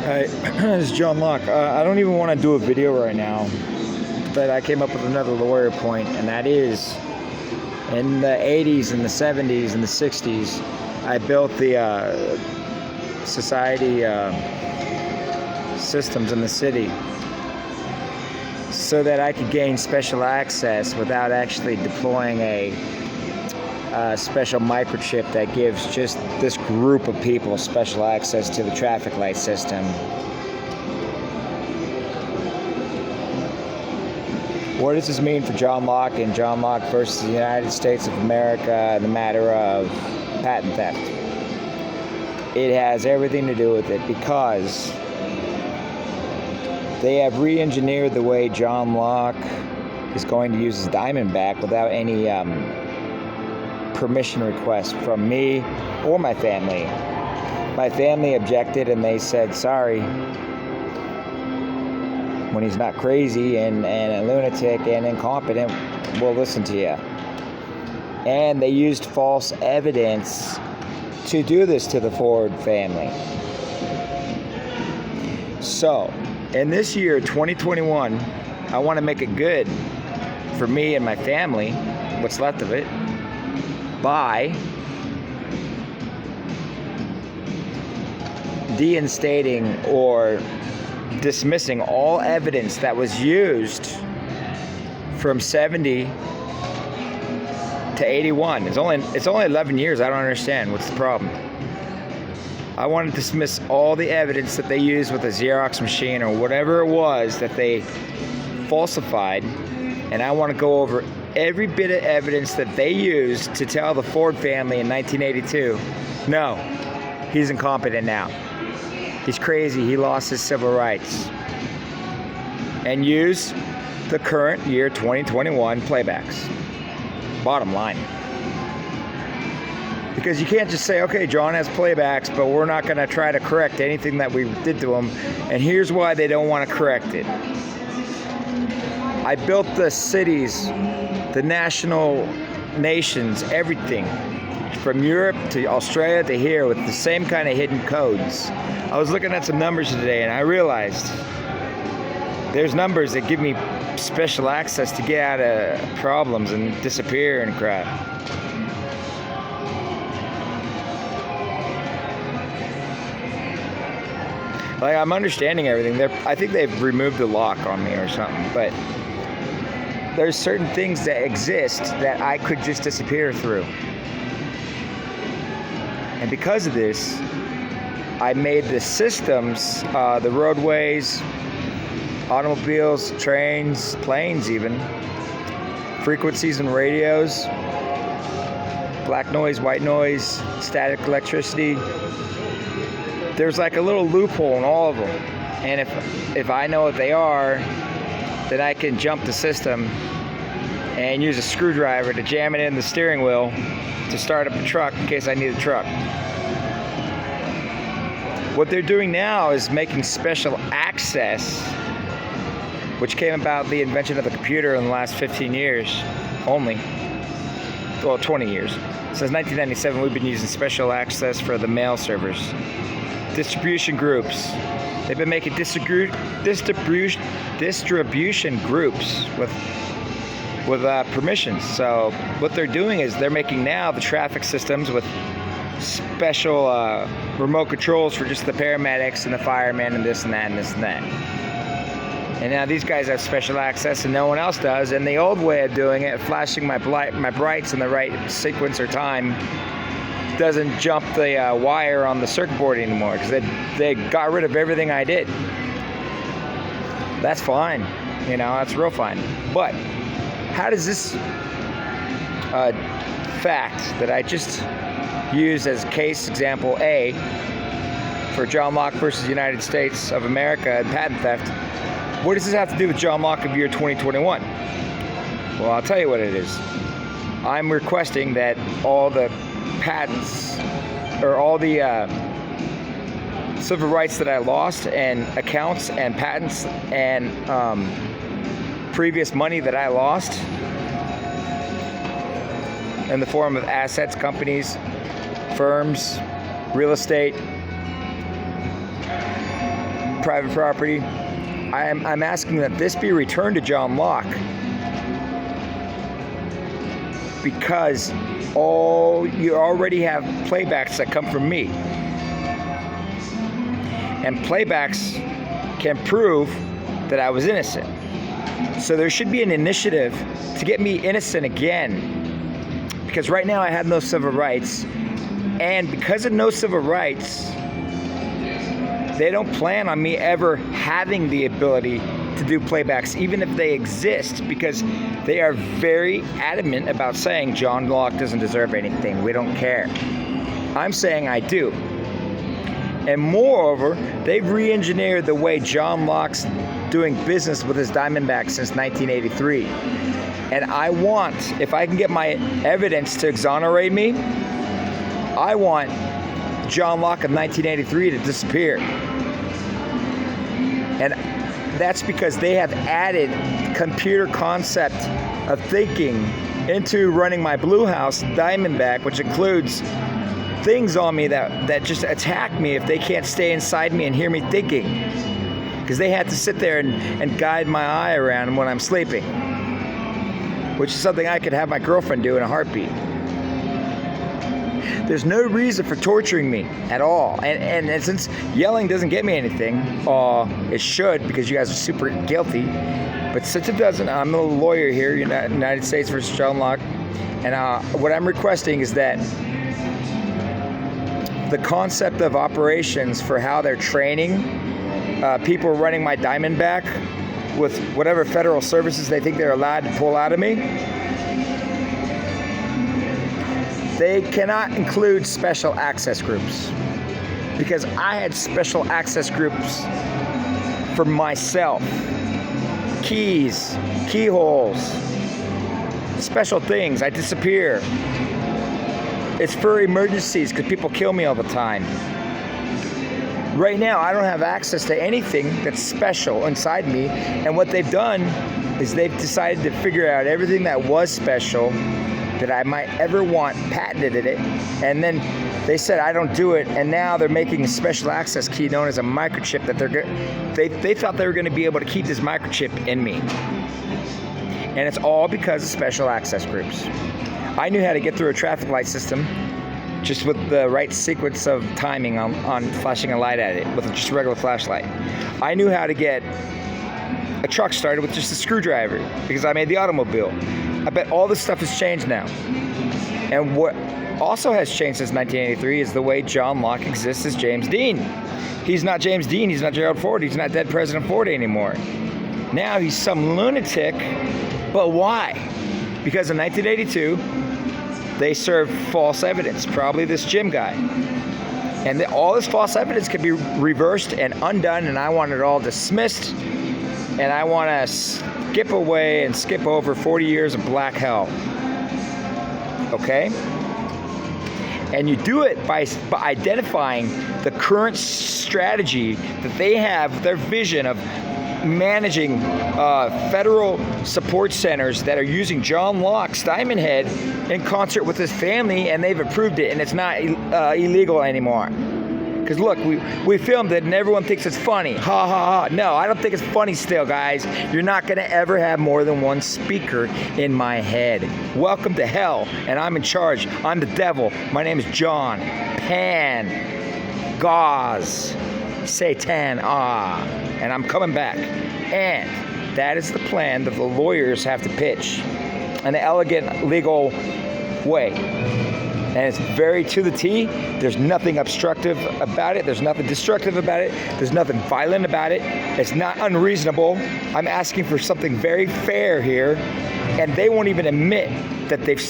Hi, this is John Locke. I don't even want to do a video right now, but I came up with another lawyer point, and that is, in the 80s and the 70s and the 60s, I built the society systems in the city so that I could gain special access without actually deploying a special microchip that gives just this group of people special access to the traffic light system. What does this mean for John Locke and John Locke versus the United States of America in the matter of patent theft? It has everything to do with it because they have re-engineered the way John Locke is going to use his diamond back without any permission request from me or my family. My family objected and they said, sorry, when he's not crazy and a lunatic and incompetent, we'll listen to you. And they used false evidence to do this to the Ford family. So, in this year, 2021, I want to make it good for me and my family, what's left of it, by deinstating or dismissing all evidence that was used from 70 to 81. It's only 11 years. I don't understand. What's the problem? I want to dismiss all the evidence that they used with a Xerox machine or whatever it was that they falsified, and I want to go over every bit of evidence that they used to tell the Ford family in 1982, no, he's incompetent now. He's crazy. He lost his civil rights. And use the current year 2021 playbacks. Bottom line. Because you can't just say, okay, John has playbacks, but we're not going to try to correct anything that we did to him. And here's why they don't want to correct it. I built the cities, the national nations, everything from Europe to Australia to here with the same kind of hidden codes. I was looking at some numbers today and I realized there's numbers that give me special access to get out of problems and disappear and crap. Like, I'm understanding everything. I think they've removed the lock on me or something, but there's certain things that exist that I could just disappear through. And because of this, I made the systems, the roadways, automobiles, trains, planes even, frequencies and radios, black noise, white noise, static electricity. There's like a little loophole in all of them. And if I know what they are, then I can jump the system and use a screwdriver to jam it in the steering wheel to start up a truck in case I need a truck. What they're doing now is making special access, which came about the invention of the computer in the last 15 years only. Well, 20 years. Since 1997, we've been using special access for the mail servers. Distribution groups. They've been making distribution groups with permissions. So what they're doing is they're making now the traffic systems with special remote controls for just the paramedics and the firemen and this and that and this and that. And now these guys have special access and no one else does. And the old way of doing it, flashing my brights in the right sequence or time, doesn't jump the wire on the circuit board anymore because they got rid of everything I did. That's fine, that's real fine. But how does this fact that I just used as case example A for John Locke versus United States of America and patent theft, what does this have to do with John Locke of year 2021? Well, I'll tell you what it is. I'm requesting that all the patents or all the civil rights that I lost and accounts and patents and previous money that I lost in the form of assets, companies, firms, real estate, private property. I'm asking that this be returned to John Locke, because you already have playbacks that come from me, and playbacks can prove that I was innocent. So there should be an initiative to get me innocent again, because right now I have no civil rights, and because of no civil rights, they don't plan on me ever having the ability to do playbacks, even if they exist, because they are very adamant about saying John Locke doesn't deserve anything. We don't care. I'm saying I do. And moreover, they've re-engineered the way John Locke's doing business with his Diamondback since 1983. And I want, if I can get my evidence to exonerate me, I want John Locke of 1983 to disappear. And that's because they have added computer concept of thinking into running my Blue House Diamondback, which includes things on me that just attack me if they can't stay inside me and hear me thinking, because they had to sit there and guide my eye around when I'm sleeping, which is something I could have my girlfriend do in a heartbeat. There's no reason for torturing me at all. And since yelling doesn't get me anything, it should, because you guys are super guilty. But since it doesn't, I'm a lawyer here, United States versus John Locke. And what I'm requesting is that the concept of operations for how they're training people running my Diamondback with whatever federal services they think they're allowed to pull out of me, they cannot include special access groups, because I had special access groups for myself. Keys, keyholes, special things. I disappear. It's for emergencies, because people kill me all the time. Right now, I don't have access to anything that's special inside me, and what they've done is they've decided to figure out everything that was special that I might ever want, patented it, and then they said I don't do it, and now they're making a special access key known as a microchip that they thought they were going to be able to keep this microchip in me. And it's all because of special access groups. I knew how to get through a traffic light system just with the right sequence of timing on flashing a light at it with just a regular flashlight. I knew how to get a truck started with just a screwdriver because I made the automobile. I bet all this stuff has changed now. And what also has changed since 1983 is the way John Locke exists as James Dean. He's not James Dean, he's not Gerald Ford, he's not dead President Ford anymore. Now he's some lunatic, but why? Because in 1982, they served false evidence, probably this Jim guy. And all this false evidence can be reversed and undone, and I want it all dismissed, and I want to skip away and skip over 40 years of black hell. Okay? And you do it by identifying the current strategy that they have, their vision of managing federal support centers that are using John Locke's Diamond Head in concert with his family, and they've approved it, and it's not illegal anymore. Because look, we filmed it and everyone thinks it's funny. Ha ha ha. No, I don't think it's funny still, guys. You're not going to ever have more than one speaker in my head. Welcome to hell, and I'm in charge. I'm the devil. My name is John Pan Gauze Satan and I'm coming back. And that is the plan that the lawyers have to pitch in an elegant legal way. And it's very to the T. There's nothing obstructive about it. There's nothing destructive about it. There's nothing violent about it. It's not unreasonable. I'm asking for something very fair here. And they won't even admit that they've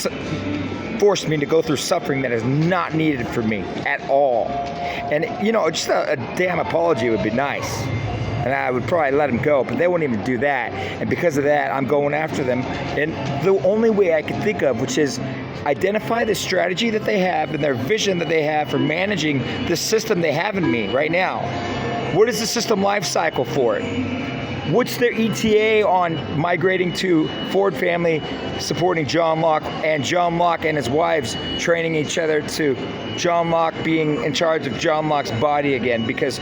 forced me to go through suffering that is not needed for me at all. And, just a damn apology would be nice. And I would probably let them go, but they won't even do that. And because of that, I'm going after them in the only way I can think of, which is identify the strategy that they have and their vision that they have for managing the system they have in me right now. What is the system life cycle for it? What's their ETA on migrating to Ford family supporting John Locke, and John Locke and his wives training each other to John Locke being in charge of John Locke's body again? Because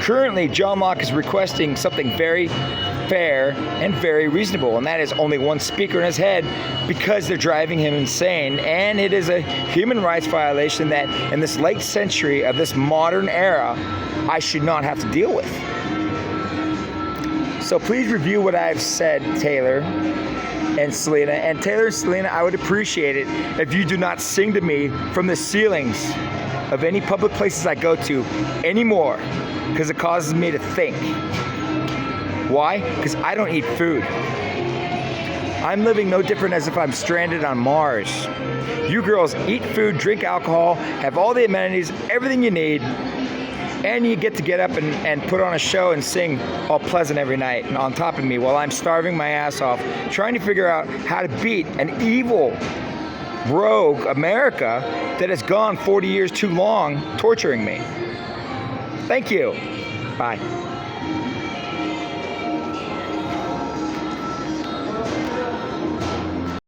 Currently, John Locke is requesting something very fair and very reasonable, and that is only one speaker in his head because they're driving him insane, and it is a human rights violation that in this late century of this modern era, I should not have to deal with. So please review what I've said, Taylor and Selena. And Taylor and Selena, I would appreciate it if you do not sing to me from the ceilings of any public places I go to anymore, because it causes me to think. Why? Because I don't eat food. I'm living no different as if I'm stranded on Mars. You girls eat food, drink alcohol, have all the amenities, everything you need, and you get up and put on a show and sing all pleasant every night and on top of me while I'm starving my ass off, trying to figure out how to beat an evil, rogue America that has gone 40 years too long torturing me. Thank you. Bye.